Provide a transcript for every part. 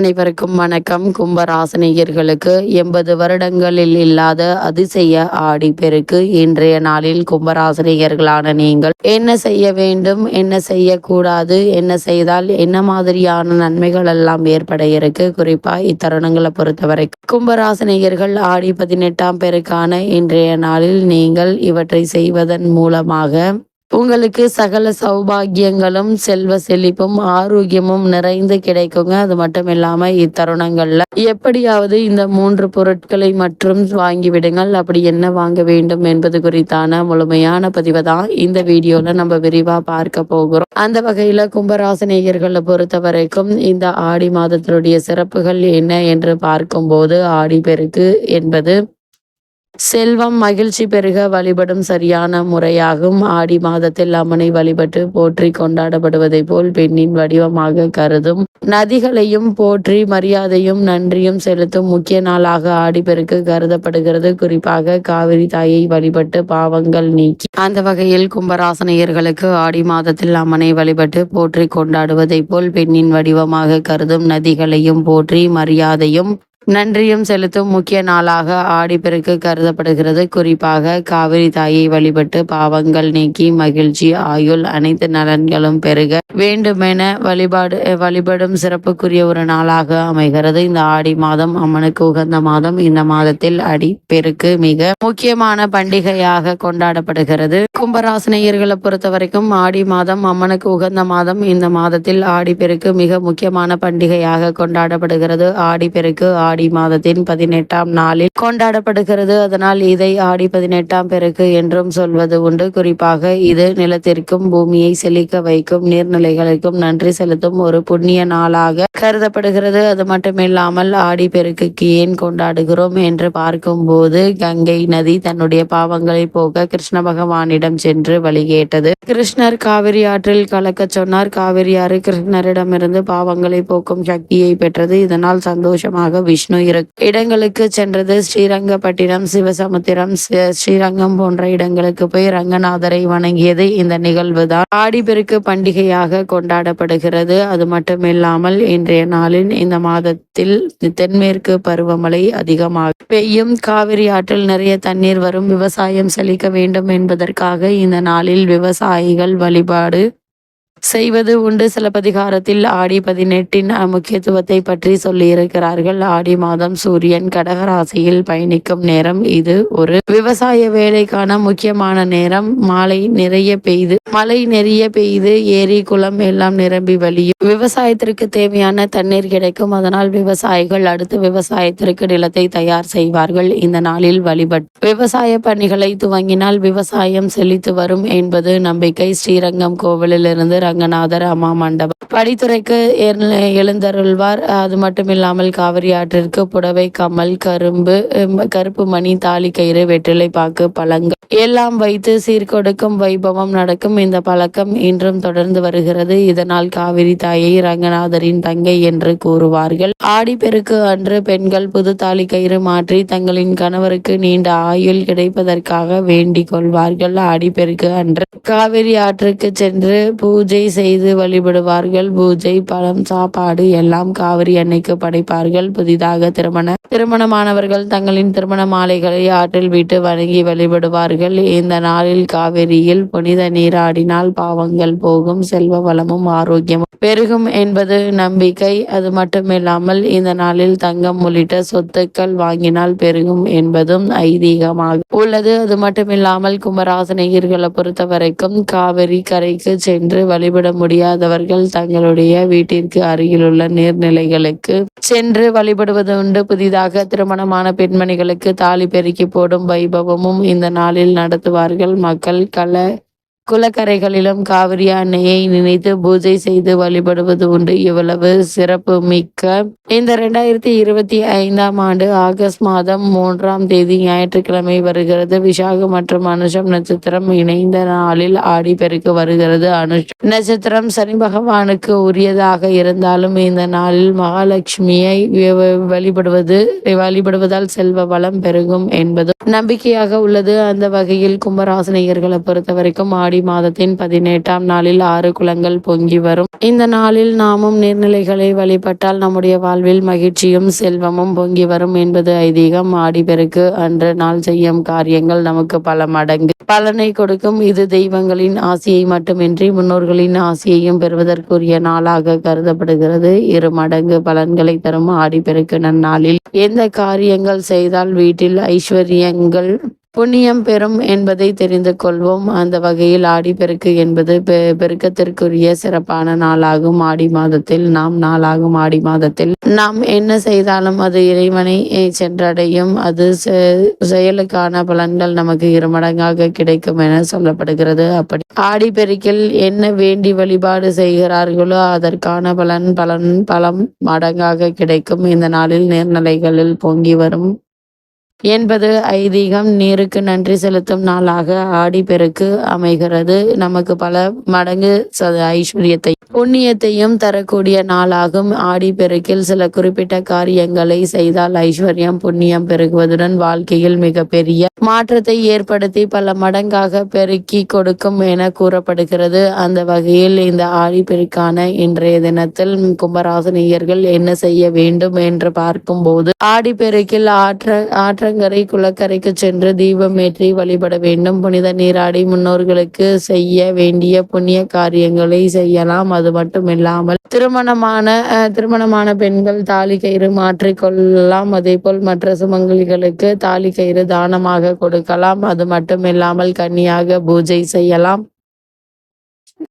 அனைவருக்கும் வணக்கம். கும்பராசினியர்களுக்கு 80 வருடங்களில் இல்லாத அதிசய ஆடிப்பெருக்கு இன்றைய நாளில் கும்பராசினியர்களான நீங்கள் என்ன செய்ய வேண்டும், என்ன செய்யக்கூடாது, என்ன செய்தால் என்ன மாதிரியான நன்மைகள் எல்லாம் ஏற்பட இருக்கு. குறிப்பா இத்தருணங்களை பொறுத்தவரை கும்பராசினியர்கள் ஆடி 18ஆம் பெருக்கான இன்றைய நாளில் நீங்கள் இவற்றை செய்வதன் மூலமாக உங்களுக்கு சகல சௌபாகியங்களும் செல்வ செழிப்பும் ஆரோக்கியமும் நிறைந்து கிடைக்குங்க. அது மட்டும் இல்லாம இத்தருணங்கள்ல எப்படியாவது இந்த 3 பொருட்களை மற்றும் வாங்கிவிடுங்கள். அப்படி என்ன வாங்க வேண்டும் என்பது குறித்தான முழுமையான பதிவை தான் இந்த வீடியோல நம்ம விரிவா பார்க்க போகிறோம். அந்த வகையில கும்பராசினியர்களை பொறுத்த வரைக்கும் இந்த ஆடி மாதத்தினுடைய சிறப்புகள் என்ன என்று பார்க்கும்போது, ஆடி பெருக்கு என்பது செல்வம் மகிழ்ச்சி பெருக வழிபடும் சரியான முறையாகும். ஆடி மாதத்தில் அம்மனை வழிபட்டு போற்றி கொண்டாடப்படுவதை போல் பெண்ணின் வடிவமாக கருதும் நதிகளையும் போற்றி மரியாதையும் நன்றியும் செலுத்தும் முக்கிய நாளாக ஆடிப்பெருக்கு கருதப்படுகிறது. குறிப்பாக காவிரி தாயை வழிபட்டு பாவங்கள் நீக்கி அந்த வகையில் கும்பராசினியர்களுக்கு ஆடி மாதத்தில் அம்மனை வழிபட்டு போற்றி கொண்டாடுவதை போல் பெண்ணின் வடிவமாக கருதும் நதிகளையும் போற்றி மரியாதையும் நன்றியும் செலுத்தும் முக்கிய நாளாக ஆடிப்பெருக்கு கருதப்படுகிறது. குறிப்பாக காவிரி தாயை வழிபட்டு பாவங்கள் நீக்கி மகிழ்ச்சி ஆயுள் அனைத்து நலன்களும் பெருக வேண்டுமென வழிபடும் சிறப்புக்குரிய ஒரு நாளாக அமைகிறது. இந்த ஆடி மாதம் அம்மனுக்கு உகந்த மாதம். இந்த மாதத்தில் ஆடிப்பெருக்கு மிக முக்கியமான பண்டிகையாக கொண்டாடப்படுகிறது. கும்பராசினியர்களை பொறுத்த வரைக்கும் ஆடி மாதம் அம்மனுக்கு உகந்த மாதம். இந்த மாதத்தில் ஆடிப்பெருக்கு மிக முக்கியமான பண்டிகையாக கொண்டாடப்படுகிறது. ஆடிப்பெருக்கு ஆடி மாதத்தின் 18ஆம் நாளில் கொண்டாடப்படுகிறது. அதனால் இதை ஆடி 18ஆம் பெருக்கு என்றும் சொல்வது உண்டு. குறிப்பாக இது நிலத்திற்கும் பூமியை செழிக்க வைக்கும் நீர்நிலைகளுக்கும் நன்றி செலுத்தும் ஒரு புண்ணிய நாளாக கருதப்படுகிறது. அது மட்டுமில்லாமல் ஆடி பெருக்குக்கு ஏன் கொண்டாடுகிறோம் என்று பார்க்கும்போது, கங்கை நதி தன்னுடைய பாவங்களை போக்க கிருஷ்ண பகவானிடம் சென்று வழி கேட்டது. கிருஷ்ணர் காவிரி ஆற்றில் கலக்க சொன்னார். காவிரி ஆறு கிருஷ்ணரிடமிருந்து பாவங்களை போக்கும் சக்தியை பெற்றது. இதனால் சந்தோஷமாக விஷ்ணு இடங்களுக்கு சென்றது. ஸ்ரீரங்கப்பட்டினம், சிவசமுத்திரம், ஸ்ரீரங்கம் போன்ற இடங்களுக்கு போய் ரங்கநாதரை வணங்கியது. இந்த நிகழ்வு தான் ஆடிப்பெருக்கு பண்டிகையாக கொண்டாடப்படுகிறது. அது மட்டுமில்லாமல் இன்றைய நாளில் இந்த மாதத்தில் தென்மேற்கு பருவமழை அதிகமாக பெய்யும். காவிரி ஆற்றில் நிறைய தண்ணீர் வரும். விவசாயம் செழிக்க வேண்டும் என்பதற்காக இந்த நாளில் விவசாயிகள் வழிபாடு செய்வது உண்டு. சிலப்பதிகாரத்தில் ஆடி 18 முக்கியத்துவத்தை பற்றி சொல்லியிருக்கிறார்கள். ஆடி மாதம் சூரியன் கடகராசியில் பயணிக்கும் நேரம். இது ஒரு விவசாய வேலைக்கான முக்கியமான நேரம். மழை நிறைய பெய்து ஏரி குளம் எல்லாம் நிரம்பி வழியும். விவசாயத்திற்கு தேவையான தண்ணீர் கிடைக்கும். அதனால் விவசாயிகள் அடுத்து விவசாயத்திற்கு நிலத்தை தயார் செய்வார்கள். இந்த நாளில் வழிபட்டு விவசாய பணிகளை துவங்கினால் விவசாயம் செழித்து வரும் என்பது நம்பிக்கை. ஸ்ரீரங்கம் கோவிலிலிருந்து ரங்கநாதர் அம்மா மண்டபம் படித்துறைக்கு எழுந்தருள்வார். அது மட்டுமில்லாமல் காவிரி ஆற்றிற்கு புடவை, கமல், கருப்பு மணி, தாலி கயிறு, வெற்றிலை பாக்கு, பழங்கள் எல்லாம் வைத்து சீர்கொடுக்கும் வைபவம் நடக்கும். இந்த பழக்கம் இன்றும் தொடர்ந்து வருகிறது. இதனால் காவிரி தாயை ரங்கநாதரின் தங்கை என்று கூறுவார்கள். ஆடிப்பெருக்கு அன்று பெண்கள் புது தாலி கயிறு மாற்றி தங்களின் கணவருக்கு நீண்ட ஆயுள் கிடைப்பதற்காக வேண்டிக் கொள்வார்கள். ஆடிப்பெருக்கு அன்று காவிரி ஆற்றுக்கு சென்று பூஜை செய்து வழிபடுவார்கள். பூஜை, பழம், சாப்பாடு எல்லாம் காவிரி அன்னைக்கு படைப்பார்கள். புதிதாக திருமணமானவர்கள் தங்களின் திருமண மாலைகளை ஆற்றில் விட்டு வணங்கி வழிபடுவார்கள். இந்த நாளில் காவிரியில் புனித நீராடினால் பாவங்கள் போகும், செல்வ வளமும் ஆரோக்கியமும் பெருகும் என்பது நம்பிக்கை. அது மட்டுமில்லாமல் இந்த நாளில் தங்கம் உள்ளிட்ட சொத்துக்கள் வாங்கினால் பெருகும் என்பதும் ஐதீகமாக உள்ளது. அது மட்டுமில்லாமல் கும்பராசினியர்களை பொறுத்த வரைக்கும் காவிரி கரைக்கு சென்று வழிபட முடியாதவர்கள் தங்களுடைய வீட்டிற்கு அருகிலுள்ள நீர்நிலைகளுக்கு சென்று வழிபடுவது உண்டு. புதிதாக திருமணமான பெண்மணிகளுக்கு தாலி பெருக்கி போடும் வைபவமும் இந்த நாளில் நடத்துவார்கள். மக்கள் குளக்கரைகளிலும் காவிரி அன்னையை நினைத்து பூஜை செய்து வழிபடுவது உண்டு. இவ்வளவு சிறப்பு மிக்க இந்த 2025ஆம் ஆண்டு ஆகஸ்ட் மாதம் 3ஆம் தேதி ஞாயிற்றுக்கிழமை வருகிறது. விசாக மற்றும் அனுஷம் நட்சத்திரம் இணைந்த நாளில் ஆடிப்பெருக்கு வருகிறது. நட்சத்திரம் சனி பகவானுக்கு உரியதாக இருந்தாலும் இந்த நாளில் மகாலட்சுமியை வழிபடுவதால் செல்வ வளம் பெருகும் என்பது நம்பிக்கையாக உள்ளது. அந்த வகையில் கும்பராசினியர்களை பொறுத்த வரைக்கும் ஆடி மாதத்தின் 18ஆம் நாளில் 6 குளங்கள் பொங்கி வரும். இந்த நாளில் நாமும் நீர்நிலைகளை வழிபட்டால் நம்முடைய வாழ்வில் மகிழ்ச்சியும் செல்வமும் பொங்கி வரும் என்பது ஐதீகம். ஆடிப்பெருக்கு அன்று நாள் செய்யும் காரியங்கள் நமக்கு பல மடங்கு பலனை கொடுக்கும். இது தெய்வங்களின் ஆசியை மட்டுமின்றி முன்னோர்களின் ஆசியையும் பெறுவதற்குரிய நாளாக கருதப்படுகிறது. 2 மடங்கு பலன்களை தரும் ஆடிப்பெருக்கு நன்னாளில் எந்த காரியங்கள் செய்தால் வீட்டில் ஐஸ்வர்யங்கள் புண்ணியம் பெறும் என்பதை தெரிந்து கொள்வோம். அந்த வகையில் ஆடிப்பெருக்கு என்பது பெருக்கத்திற்குரிய சிறப்பான நாளாகும். ஆடி மாதத்தில் நாம் என்ன செய்தாலும் அது இறைவனை சென்றடையும். அது செயலுக்கான பலன்கள் நமக்கு 2 மடங்காக கிடைக்கும் என சொல்லப்படுகிறது. அப்படி ஆடிப்பெருக்கில் என்ன வேண்டி வழிபாடு செய்கிறார்களோ அதற்கான பலம் மடங்காக கிடைக்கும். இந்த நாளில் நீர்நிலைகளில் பொங்கி வரும் என்பது ஐதீகம். நீருக்கு நன்றி செலுத்தும் நாளாக ஆடிப்பெருக்கு அமைகிறது. நமக்கு பல மடங்கு ஐஸ்வர்யத்தை புண்ணியத்தையும் தரக்கூடிய நாளாகும். ஆடிப்பெருக்கில் சில குறிப்பிட்ட காரியங்களை செய்தால் ஐஸ்வர்யம் புண்ணியம் பெருகுவதுடன் வாழ்க்கையில் மிகப்பெரிய மாற்றத்தை ஏற்படுத்தி பல மடங்காக பெருக்கி கொடுக்கும் என கூறப்படுகிறது. அந்த வகையில் இந்த ஆடிப்பெருக்கான இன்றைய தினத்தில் கும்பராசினியர்கள் என்ன செய்ய வேண்டும் என்று பார்க்கும்போது ஆடிப்பெருக்கில் ஆற்றங்கரை குளக்கரைக்கு சென்று தீபம் ஏற்றி வழிபட வேண்டும். புனித நீராடி முன்னோர்களுக்கு செய்ய வேண்டிய புண்ணிய காரியங்களை செய்யலாம். அது மட்டுமில்லாமல் திருமணமான பெண்கள் தாலி கயிறு மாற்றிக்கொள்ளலாம். அதேபோல் மற்ற சுமங்கலிகளுக்கு தாலி கயிறு தானமாக கொடுக்கலாம். அது மட்டுமில்லாமல் கன்னியாக பூஜை செய்யலாம்.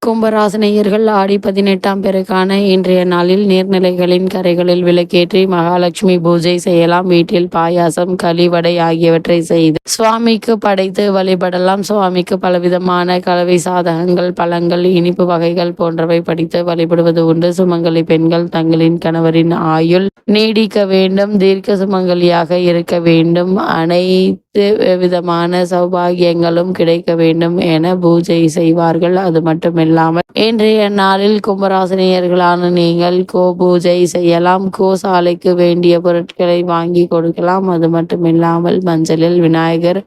கும்பராசினியர்கள் ஆடி 18ஆம் பெருக்கான இன்றைய நாளில் நீர்நிலைகளின் கரைகளில் விளக்கேற்றி மகாலட்சுமி பூஜை செய்யலாம். வீட்டில் பாயாசம் களி வடை ஆகியவற்றை செய்து சுவாமிக்கு படைத்து வழிபடலாம். சுவாமிக்கு பலவிதமான கலவை சாதகங்கள் பழங்கள் இனிப்பு வகைகள் போன்றவை படித்து வழிபடுவது உண்டு. சுமங்கலி பெண்கள் தங்களின் கணவரின் ஆயுள் நீடிக்க வேண்டும், தீர்க்க சுமங்கலியாக இருக்க வேண்டும், அனைத்து விதமான சௌபாகியங்களும் கிடைக்க வேண்டும் என பூஜை செய்வார்கள். அது மட்டுமில்லாமல் இன்றைய நாளில் கும்பராசினியர்களான நீங்கள் பூஜை செய்யலாம். கோசாலைக்கு வேண்டிய பொருட்களை வாங்கி கொடுக்கலாம். அது மட்டுமில்லாமல் மஞ்சளில் விநாயகர்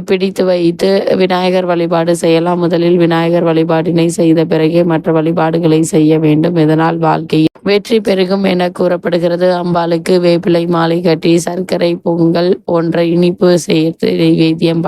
பிடித்து வைத்து விநாயகர் வழிபாடு செய்யலாம். முதலில் விநாயகர் வழிபாட்டினை செய்த பிறகே மற்ற வழிபாடுகளை செய்ய வேண்டும். இதனால் வாழ்க்கையில் வெற்றி பெருகும் என கூறப்படுகிறது. அம்பாளுக்கு வேப்பிலை மாலை கட்டி சர்க்கரை பொங்கல் போன்ற இனிப்பு சேர்த்து நைவேத்தியம்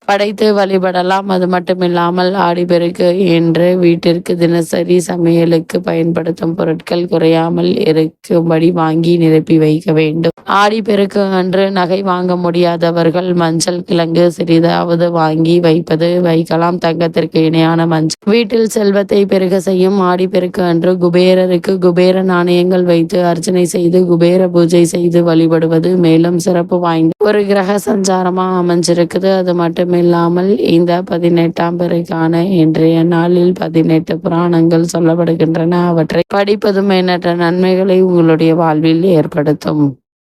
படைத்து வழிபடலாம். அது மட்டுமில்லாமல் ஆடிப்பெருக்கு என்று வீட்டிற்கு தினசரி சமையலுக்கு பயன்படுத்தும் பொருட்கள் குறையாமல் இருக்கும்படி வாங்கி நிரப்பி வைக்க வேண்டும். ஆடிப்பெருக்கு அன்று நகை வாங்க முடியாதவர்கள் மஞ்சள் கிழங்கு சிறிதாவது வாங்கி வைக்கலாம். தங்கத்திற்கு இணையான மஞ்சள் வீட்டில் செல்வத்தை பெருக செய்யும். ஆடிப்பெருக்கு அன்று குபேரருக்கு குபேர நாணயங்கள் வைத்து அர்ச்சனை செய்து குபேர பூஜை செய்து வழிபடுவது மேலும் சிறப்பு வாய்ந்த ஒரு கிரக சஞ்சாரமா அமைஞ்சிருக்குது. அது மட்டுமில்லாமல் இந்த 18ஆம் பெருக்கான இன்றைய நாளில் 18 புராணங்கள் சொல்லப்படுகின்றன. அவற்றை படிப்பதும் எண்ணற்ற நன்மைகளை உங்களுடைய வாழ்வில் ஏற்படுத்தும்.